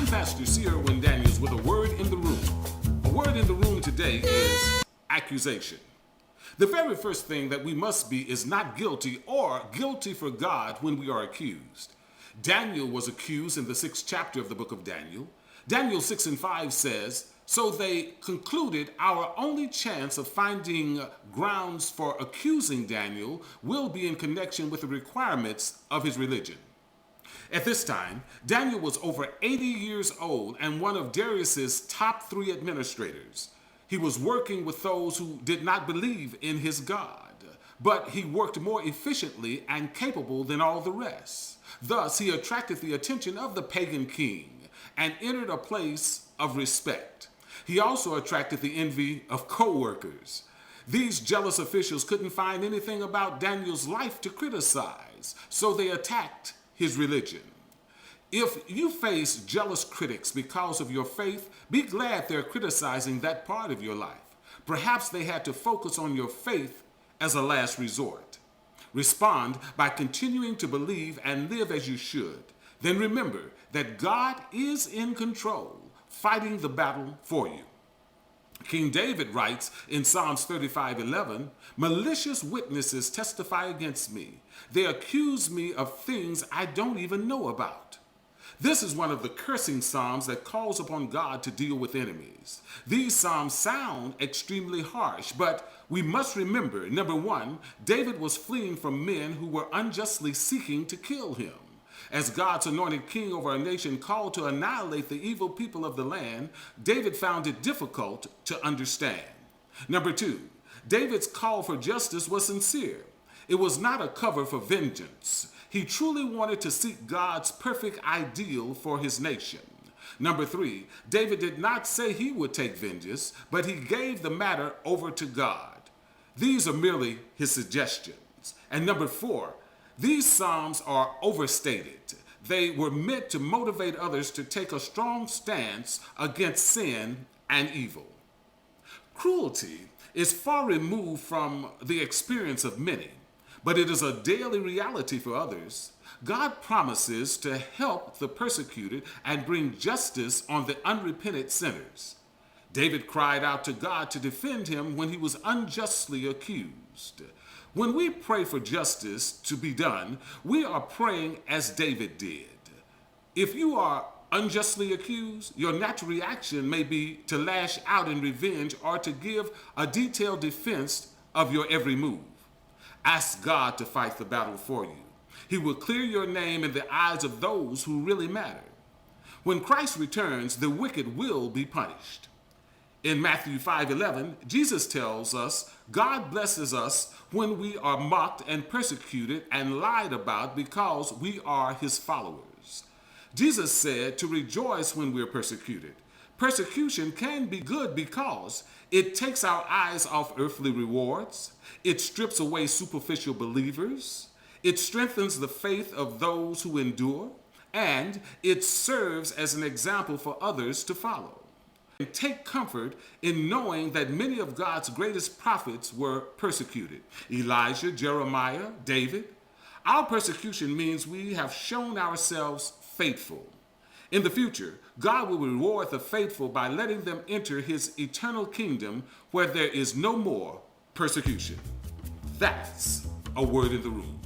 Pastor Sir Daniels with a word in the room. A word in the room today is accusation. The very first thing that we must be is not guilty or guilty for God when we are accused. Daniel was accused in the 6th chapter of the book of Daniel. Daniel 6:5 says, "So they concluded our only chance of finding grounds for accusing Daniel will be in connection with the requirements of his religion." At this time, Daniel was over 80 years old and one of Darius's top 3 administrators. He was working with those who did not believe in his God, but he worked more efficiently and capable than all the rest. Thus, he attracted the attention of the pagan king and entered a place of respect. He also attracted the envy of co-workers. These jealous officials couldn't find anything about Daniel's life to criticize, so they attacked his religion. If you face jealous critics because of your faith, be glad they're criticizing that part of your life. Perhaps they had to focus on your faith as a last resort. Respond by continuing to believe and live as you should. Then remember that God is in control, fighting the battle for you. King David writes in Psalms 35:11, "Malicious witnesses testify against me. They accuse me of things I don't even know about." This is one of the cursing psalms that calls upon God to deal with enemies. These psalms sound extremely harsh, but we must remember, number one, David was fleeing from men who were unjustly seeking to kill him. As God's anointed king over a nation called to annihilate the evil people of the land, David found it difficult to understand. Number two, David's call for justice was sincere. It was not a cover for vengeance. He truly wanted to seek God's perfect ideal for his nation. Number three, David did not say he would take vengeance, but he gave the matter over to God. These are merely his suggestions. And number four, these psalms are overstated. They were meant to motivate others to take a strong stance against sin and evil. Cruelty is far removed from the experience of many, but it is a daily reality for others. God promises to help the persecuted and bring justice on the unrepentant sinners. David cried out to God to defend him when he was unjustly accused. When we pray for justice to be done, we are praying as David did. If you are unjustly accused, your natural reaction may be to lash out in revenge or to give a detailed defense of your every move. Ask God to fight the battle for you. He will clear your name in the eyes of those who really matter. When Christ returns, the wicked will be punished. In Matthew 5:11, Jesus tells us God blesses us when we are mocked and persecuted and lied about because we are his followers. Jesus said to rejoice when we're persecuted. Persecution can be good because it takes our eyes off earthly rewards, it strips away superficial believers, it strengthens the faith of those who endure, and it serves as an example for others to follow. And take comfort in knowing that many of God's greatest prophets were persecuted. Elijah, Jeremiah, David. Our persecution means we have shown ourselves faithful. In the future, God will reward the faithful by letting them enter his eternal kingdom where there is no more persecution. That's a word in the room.